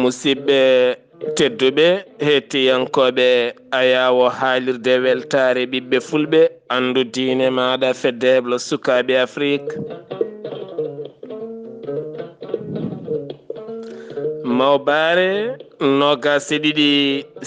musidɓe tedduɓe hettiyankoɓe ayawo haalirde weltare ɓiɓɓe fulɓe andu diine maɗa feddeɓlo sukaɓe afrique mawbare nogas e ɗiɗi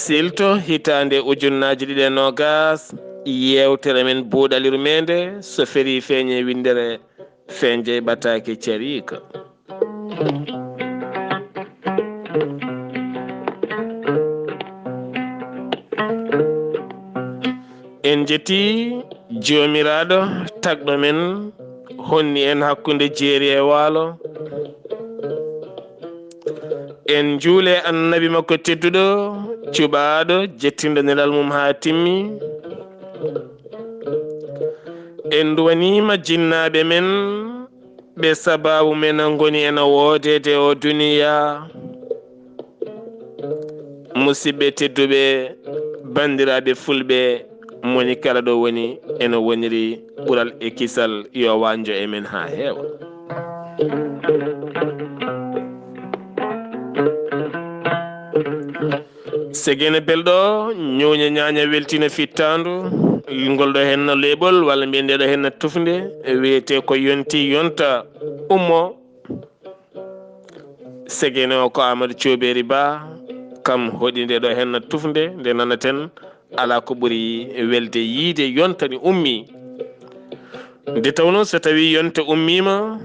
silto hitande ujunnaji ɗiɗi e nogas yewtere men buuɗalirmede so feri feeñe windere feñje ɓataki carika en jetti jomiraɗo tagɗo men honni en hakkude jeeri e waalo en juule annabi makko tedduɗo cuɓaɗo jettindo nelal mum ha timmi en duwanima jinnaɓe men ɓe sababu men goni ena woodede o duniya musidɓe tedduɓe bandiraɓe fulɓe moni kala ɗo woni ene woniri ɓuural e kisal yo wanjo e men ha heewa segene belɗo ñowña ñaña weltina fittandu ngol ɗo henna leeɓol walla mbiyen ndeɗo henna tufde wiyete ko yonti yonta ummo segene o ko Amadou Thioubéry Ba kam hoɗi nde ɗo henna tufde nde nanaten ala ko ɓuuri welde yiide yontani ummi nde tawno so tawi yonta ummima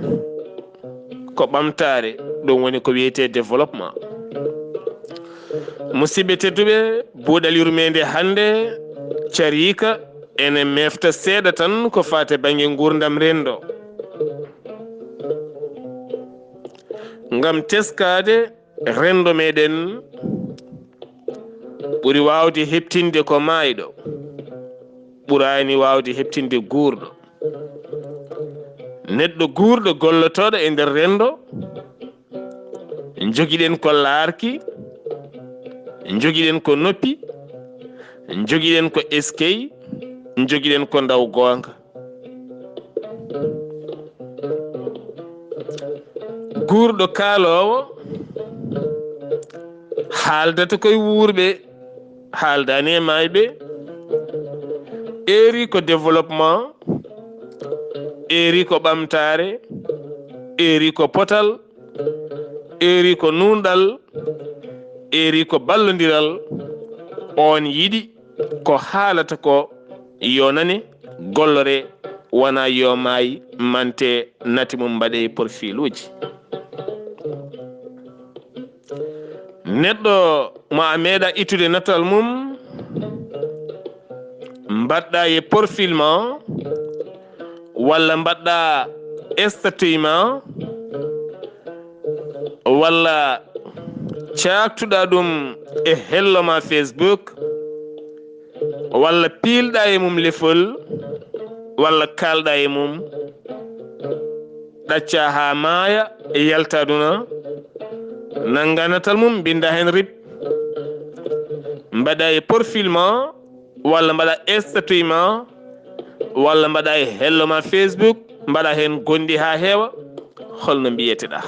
ko ɓamtare ɗum woni ko wiyete développement musidɓe tedduɓe buuɗalirmede hande carika ene mefta seeɗa tan ko fate banggue gurdam rendo ngam teskade rendo meɗen ɓuuri wawde heptinde ko mayɗo ɓurani wawde heptinde guurɗo neɗɗo guurɗo gollotoɗo e nder rendo joguiɗen ko laarki joguiɗen ko noppi joguiɗen ko eskey joguiɗen ko ndaw gonga guurɗo kaalowo haaldata koye wuurɓe haaldani e mayɓe eri ko développement eri ko ɓamtare eri ko potal eri ko nunɗal eri ko ballodiral on yiɗi ko haalata ko yonane gollore wona yo maayi mante nati mum mbaɗe porfiluji neɗɗo mo a meeɗa ittude natal mum mbaɗɗa e profil ma walla mbaɗɗa statut ma walla caktuɗa ɗum e hello ma Facebook walla piilɗa e mum lefol walla kalɗa e mum ɗacca ha maaya e yaltaduna nanga natal mum binda hen rib mbaɗa e profil ma walla mbaɗa statut ma walla mbaɗa e hello ma Facebook mbaɗa hen gondi ha heewa holno mbiyeteɗa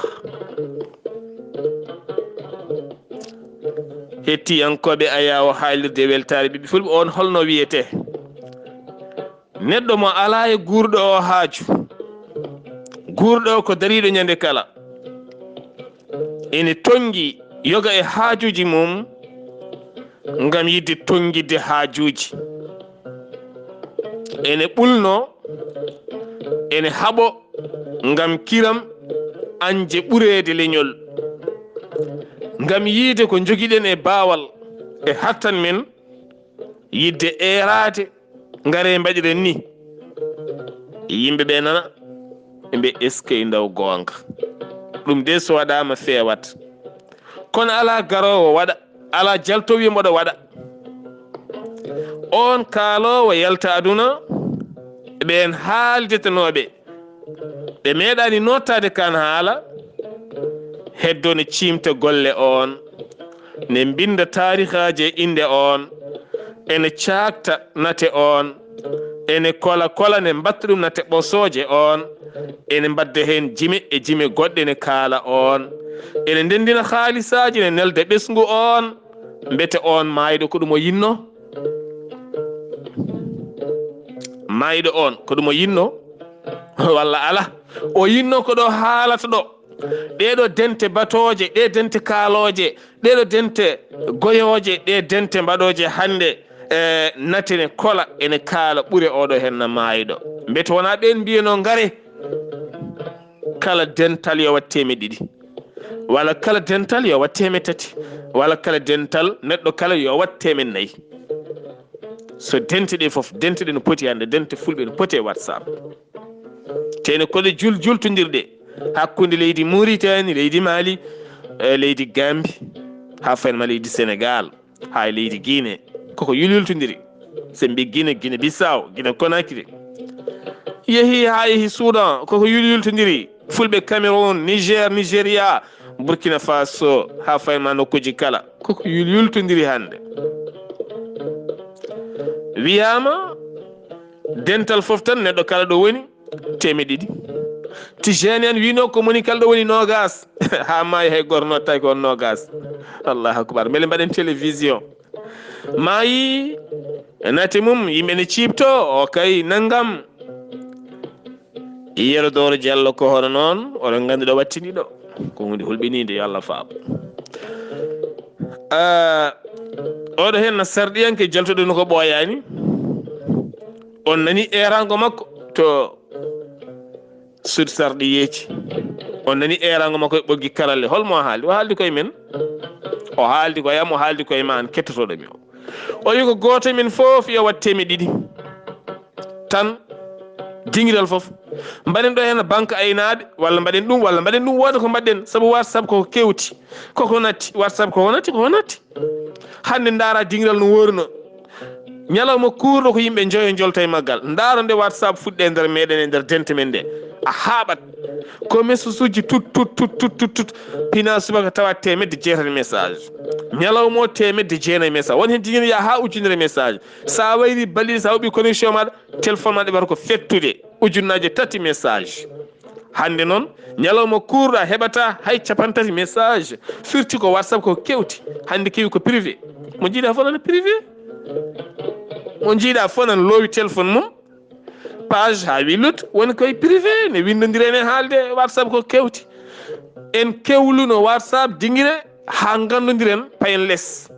hettiyankoɓe ayawo haalirde weltare ɓiɓɓe fulɓe on holno wiyete neɗɗo mo ala e guurɗo o haaju guurɗo o ko dariɗo ñande kala ene tongi yoga e haajuji mum ngam yidde tongidde haajuji ene ɓulno ene haɓo ngam kiram anje ɓureede leñol ngam yiide ko jogiɗen e baawal e hattan men yidde eerade ngare mbaɗiren ni yimɓe ɓe nana ɓe eskey ndaw goonga ɗum de so waɗama feewat kono ala garowo waɗa ala jaltowi mboɗo waɗa on kaalowo yalta aduna ɓen haaldetenoɓe ɓe meeɗani nottade kan haala heddo ne cimta golle on ne binda tarihaji e inde on ene cakta nate on ene kola ne mbatta ɗum nate ɓosoje on ene mbadda hen jime e jime goɗɗe ne kaala on ene ndendina haalisaji ne nelde ɓesgu on mbete on mayiɗo ko ɗum o yinno mayiɗo on ko ɗum o yinno walla ala o yinno ko ɗo haalata ɗo ɗeɗo dente batoje ɗe dente kaaloje ɗeɗo dente goyoje ɗe dente mbaɗoje hande natene kola ene kaala ɓuure oɗo henna mayiɗo mbete wona ɓen mbiyano ngare kala dental yo wat 200 walla kala dental yo wat 300 walla kala dental neɗɗo kala yo wat 400 so dente ɗe foof dente ɗe no poti hande dente fulɓe no poti e WhatsApp tene koɗe jultodirɗe hakkude leydi Mauritanie leydi Mali leydi Gambie ha faynma leydi Sénégal ha leydi Guinée koko yultodiri sen mbi Guinée Bissau Guinée Conakry yeehi ha yeehi Soudan koko yultodiri fulɓe Cameroun Nigeria Burkina Faso ha faynma nokkuji kala koko yultodiri hande wiyama dental foof tan neɗɗo kala ɗo woni 200 Tijani en wino ko moni kala ɗo woni nogas ha maayi hay goto nottaki ko nogas allahu akbar beele mbaɗen télévision maayi nati mum yimɓe ne cipto o kay naggam yerodoro Diallo ko hono noon oɗon gandi ɗo wattini ɗo ko hunde hulɓinide yo Allah faabo oɗo hen no sarɗiyanke jaltuɗo no ko ɓooyani on nani erago makko to sud sarɗi yeeci on nani erago makko e ɓoggi karalle holmo haaldi o haaldi koye men o haaldi ko yam o haaldi koye ma an kettotoɗo mi o wi ko goto men foof yo wat 200 tan dingiral foof mbaɗen ɗo hen banque aynade walla mbaɗen ɗum woda ko mbaɗɗen saabu WhatsApp koko kewti koko natti WhatsApp koko natti hande ndaara dingiral no worno ñalawma kurɗo ko yimɓe joyo jolta e maggal ndaaro nde WhatsApp fuɗɗe e nder meɗen e nder dente men nde a haaɓat ko message uji tut pina subaka tawa 160 message ñalawma o 160 message woni hen jigui ya ha ujunere message sa wayri balɗi sa waɓi connexion maɗa téléphone maɗa ɓeata ko fettude ujunnaje 3 message hande noon ñalawma kurɗa heɓata hay 50 message firti ko WhatsApp ko kewti hande kewi ko privé mo jiiɗa fof nana privé mo jiiɗa fof nana loowi téléphone mum page ha willut woni koye privé ne windodiri ene haalde WhatsApp ko kewti en kewluno WhatsApp dinguire ha gandodiren payen less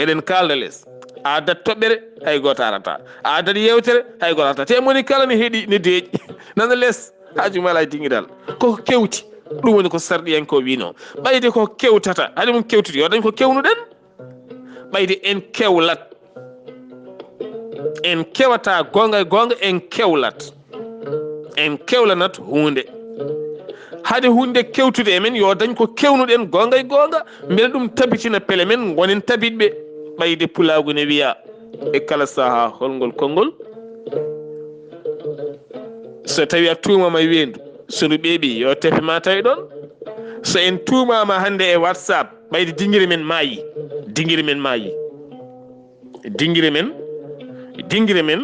eɗen kalda less a addat toɓɓere hay goto arata a addat yewtere hay goto arata te moni kala ne heeɗi ne deeƴi nana less ha jumala dinguiral koko kewti ɗum woni ko sarɗiyanko wino ɓayde ko kewtata haade mum kewtude yo dañ ko kewnuɗen ɓayde en kewlat en kewata gonga e gonga en kewlanat hunde hade hunde kewtude e men yo dañ ko kewnuɗen gonga e gonga beele ɗum tabitina pele men gonen tabitɓe ɓayde pulagu ne wiya e kala saaha holngol konngol so tawi a tuumama e wendu sono ɓeeɓi yo tefe ma tawi ɗon so en tuumama hande e WhatsApp ɓayde dinguire men maayi dinguire men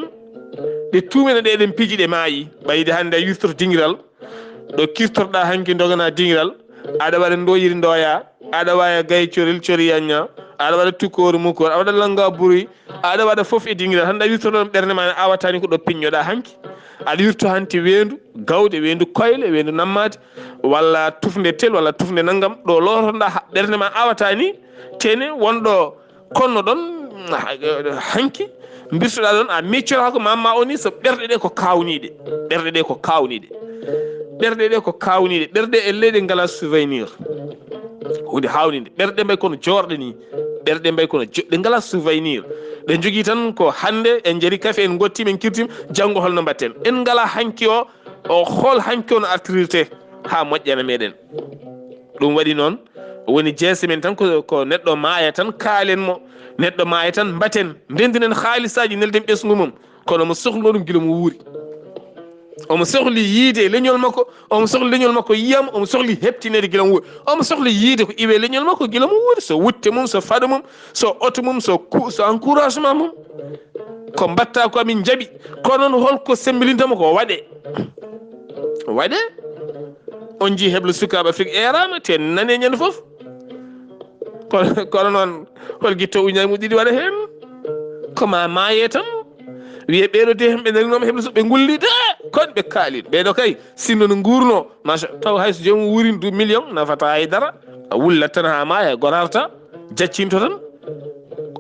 ɗe tuumene ɗe eɗen piiji ɗe maayi ɓayde hande a wirtoto dinguiral ɗo kirtorɗa hanki dogana dinguiral aɗa waɗa doyiri doya aɗa wawi gay cori yanña aɗa waɗa tukkoru mukkoru aɗa waɗa langa buruy aɗa waɗa foof e dinguiral hande a wirtoto ɗon ɓerde ma awatani ko ɗo piññoɗa hanki aɗa wirto hanti wendu gawɗe wendu koyle wendu nammade walla tufde tel walla tufde naggam ɗo lototoɗa ɓerde ma awatani tene wonɗo konno ɗon hanki birtoɗa ɗon a miccoraka ko mamma o ni so ɓerɗe ɗe ko kawniɗe ɓerɗe e leyɗe ngala souvenir hunde hawnide ɓerɗe mbay kono jorɗe ni ɓerɗe mbay kono joɗɗe ngala souvenir ɗe jogui tan ko hande en jaari kafe en gottimi en kirtima janggo holno mbatten en ngala hanki o hol hanki o no artirte ha moƴƴana meɗen ɗum waɗi noon woni jeese men tan ko neɗɗo maaya tan kaalen mo neɗɗo maaya tan mbaten ndendinen haalisaji nelden ɓesgu mum kono mo sohluno ɗum gila mo wuuri omo sohli yiide leñol makko omo sohli leñol makko yiyam omo sohli heptinede gila mo wuuri omo sohli yiide ko iwe leñol makko gila mo wuuri so wutte mum so faɗo mum so oto mum so encouragement mum ko mbatta ko amin jaaɓi kono noon holko sembilintamo ko waɗe on jii heble sukaɓe fig erama te nane ñande foof kono noon hol guitto uñamu ɗiɗi waɗa hen koma maaye tan wiye ɓeɗo de hemɓe darinoma heble ɓe gullide kon ɓe kaaliɗo ɓeɗo kay sinno no gurno macha taw hayso joomum wuurini du million nafata haydara a wullat tan ha maaya gorarta jaccinto tan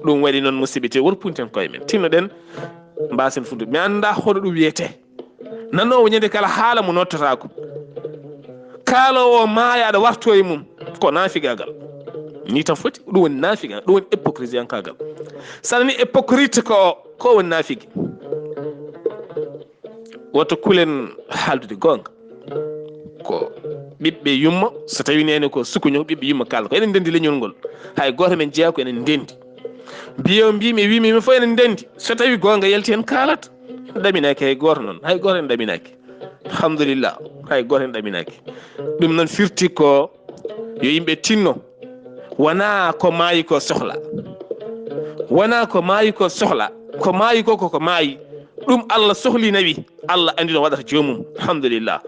ɗum waɗi noon musidɓe te worpunten koye men tinnoɗen mbasen funtude mi anda hoɗo ɗum wiyete nanowo ñande kala haala mo nottatako kaalowo maaya aɗa warto e mum ko naafigagal ni tan foti ɗum woni naafiga ɗum woni hypocrisie yankagal sanani hypocrite ko woni naafigi woto kulen haaldude gonga ko ɓiɓɓe yumma so tawi nene ko sukuño ɓiɓɓe yumma kalda ko enen ndendi leñol ngol hay goto men jeeya ko enen ndendi mbiyo mbimi wimi fof enen ndendi so tawi gonga yalti hen kaalata ɗaminaki hay goto noon hay goto en ɗaminaki alhamdulillah hay goto en ɗaminaki ɗum noon firti ko yo yimɓe tinno wona ko maayi ko sohla wona ko maayi ko sohla ko maayi ko koko maayi ɗum Allah sohli nawi Allah andi no waɗata joomum alhamdulillah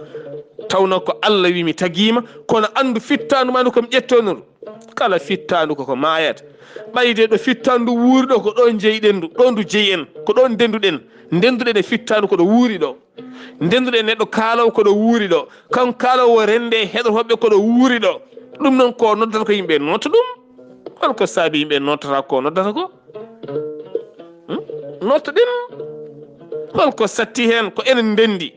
tawno ko Allah wi mi tagima kono andu fittandu ma ndu komi ƴettonuru kala fittandu koko maayata ɓayde ɗo fittandu wuuriɗo ko ɗon jeyiɗen ndu ɗo ndu jeeyi en ko ɗon ndenduɗen e fittandu koɗo wuuri ɗo ndenduɗen neɗɗo kaalowo koɗo wuuri ɗo kan kaalowo rende heɗotoɓe koɗo wuuri ɗo ɗum noon ko noddata ko yimɓe notta ɗum holko saabi yimɓe nottata ko noddata ko notta ɗen holko satti hen ko enen ndendi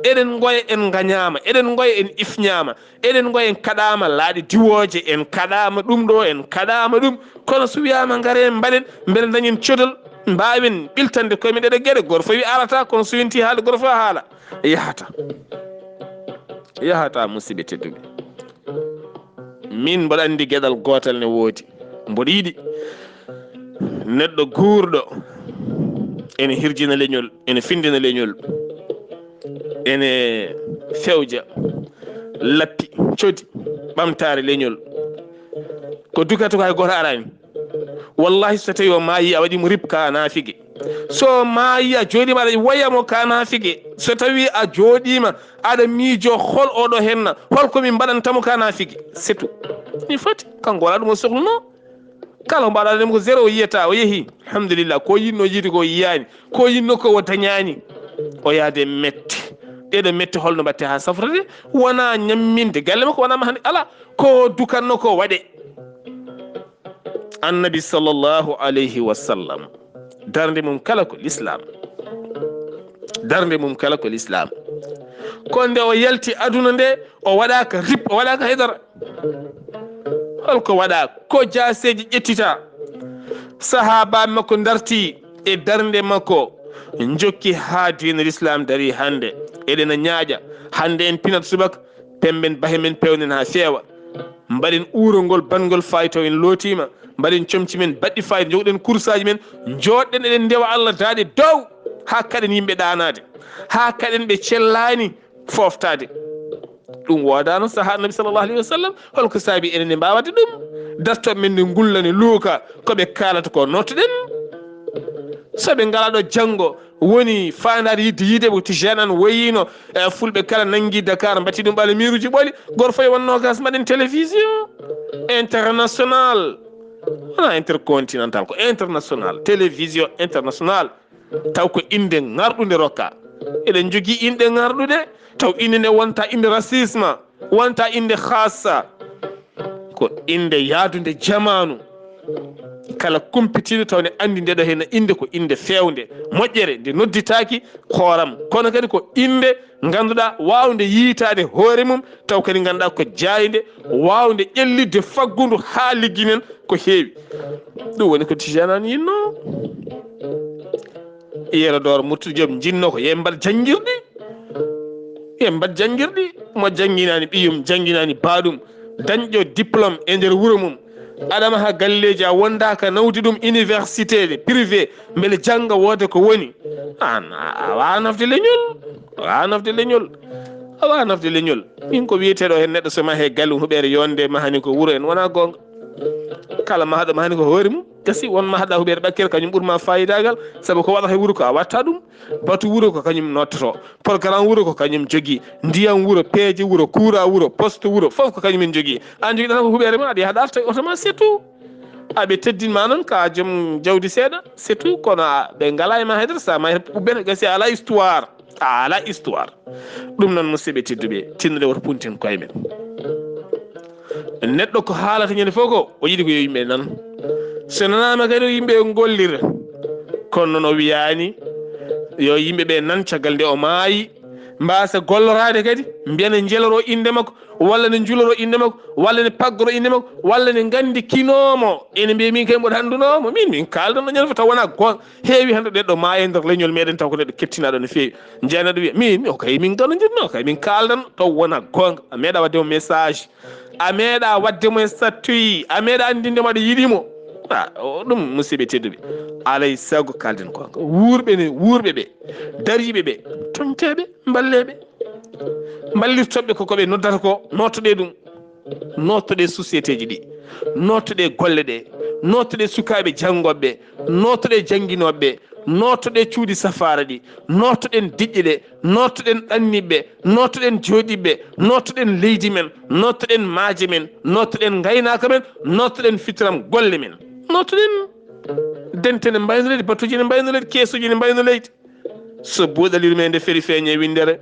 eɗen goya en gañama eɗen goya en ifñama eɗen goya en kaɗama laaɗi diwoje en kaɗama ɗum ɗo en kaɗama ɗum kono so wiyama gaare mbaɗen beele dañen codol mbawen ɓiltande koyemen ɗeɗe gueɗe goto fo wi arata kono so yonti haalde goto fo haala yahata musidɓe tedduɓe min mboɗo andi gueɗal gotal ne woodi mboɗo yiiɗi neɗɗo guurɗo ene hirjina leñol ene findina leñol ene fewja lappi codi ɓamtare leñol ko dukata ko hay goto arani wallahi so tawi o maayi a waɗimo rib ka naafigué so maayi a jooɗima aɗa wayamo ka naafigué so tawi a jooɗima aɗa miijo hol oɗo henna holkomin mbaɗantamo ka naafigué c'est tout ni foti kanko wala ɗum o sohluno kala ko mbaɗa ɗum ko zéro o yiyata o yeehi alhamdulillah ko yinno yiide ko yiyani ko yinno ko o dañani o yaade mette ɗeɗo mette holno mbatte ha safrade wona ñamminde galle makko wonama hande ala ko dukanno ko waɗe annabi sallllahu alayhi wa sallam darde mum kala ko l'islam darde mum kala ko l'islam ko nde o yalti aduna nde o waɗaka rib o waɗaka haydara holko waɗa ko jaseji ƴettita sahabaɓe makko darti e darde makko jokki ha diina l'islam dari hande eɗena ñaaƴa hande en pinat subaka pemben bahe men pewnen ha feewa mbaɗen uurongol bangol fayto en lootima mbaɗen comci men baɗɗi fayida jogoɗen kursaji men joɗɗen eɗen ndewa Allah daaɗe dow ha kaɗen yimɓe ɗanade ha kaɗen ɓe cellani foftade ɗum wodano saaha annabi sallllahu alayhi wa sallam holko saabi enen e mbawade ɗum dartoɓe men ne gullani luuka koɓe kalata ko nottoɗen soɓe ngalaɗo janggo woni fandade yidde yiideɓe tijane an wayino fulɓe kala nangui Dakar mbatti ɗum ɓaala miruji ɓooli goto fayi wonno gas mbaɗen télévision international wona intercontinental ko international télévision international taw ko inde garɗude rokka eɗen jogui inde garɗude taw inde nde wonta inde racisme wonta inde khassa ko inde yaadude jamanu kala compitiɗo tawne andi ndeɗo hen inde ko inde fewde moƴƴere nde nodditaki hooram kono kadi ko inde ganduɗa wawde yiitade hoore mum taw kadi ganduɗa ko jayde wawde ƴellidde faggudu ha ligginen ko heewi ɗum woni ko tijanani yinno yerodoro muttude joom jinno ko ye mbaɗ janguirɗi ye mbaɗ janguirɗi mo jangguinani ɓiyum jangguinani baɗum dañƴo diplôme e nder wuuro mum aɗa maha galleji a wondaka nawdi ɗum université privé beele jangga wooda ko woni an a wawa nafde leñol awa nafde leñol awa nafde leñol min ko wiyeteɗo hen neɗɗo so mahe galle huɓere yonde mahani ko wuuro en wona gonga kala mahaɗo mahani ko hoore mum gasi won mahaɗa huɓere ɓakkere kañum ɓuurma fayidagal saabu ko waɗata e wuuro ko a watta ɗum batu wuuro ko kañum nottoto programme wuuro ko kañum jogui ndiyam wuuro peeje wuuro coura wuuro poste wuuro foof ko kañumen jogui an jogui ɗata ko huɓere ma aɗa yaha ɗarta auto ma c'est tout aɓe teddinma noon ka joom jawdi seeɗa c'est tout kono ɓe ngala e ma haydara sa ma ɓuɓɓene gasi ala histoire a ala histoire ɗum noon musidɓe tedduɓe tinnude woto puntin koye men neɗɗo ko haalata ñande fof ko o yiɗi ko yo yimɓe nan so nanama kadi yimɓe gollira kono noon o wiyani yo yimɓeɓe nan caggal nde o maayi mbasa gollorade kadi mbiyane jeloro inde makko walla ne juloro inde makko walla ne paggoro inde makko walla ne gandi kinomo ene mbiya min kay mboɗo handunomo min kaldano ñande fof taw wona gon heewi hande ɗeɗɗo maayi e nder leñol meɗen taw ko neɗɗo kettinaɗo no fewi jeynaɗo wiya min o kay min ganodirno kay min kaldan taw wona gonga a meeɗa waddemo message a meeɗa waddemo e statut a meeɗa andindemo aɗa yiɗimo ɗum musidɓe tedduɓe alay saago kalden gonga wuurɓeɓe dariɓeɓe tonteɓe balleɓe ballirtoɓe kokoɓe noddata ko nottoɗe ɗum nottoɗe société ji ɗi nottoɗe golle ɗe nottoɗe sukaɓe janggoɓe nottoɗe jangguinoɓe nottoɗe cuuɗi safara ɗi nottoɗen diƴƴe ɗe nottoɗen ɗanniɓɓe nottoɗen jooɗiɓɓe nottoɗen leydi men nottoɗen maaje men nottoɗen gaynaka men nottoɗen fitiram golle men nottoɗen dente ne mbayno leydi batuji ne mbayno leydi keesuji ne mbayno leydi so buuɗalirume nde feeri feeñe windere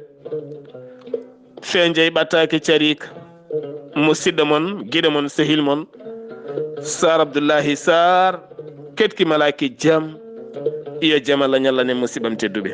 feeñjey ɓattake carika musidɗo moon guiɗo moon sehil moon Sar Abdoullahi Sarr ketki malaki jaam iyo jaam Allah ñallane musibam tedduɓe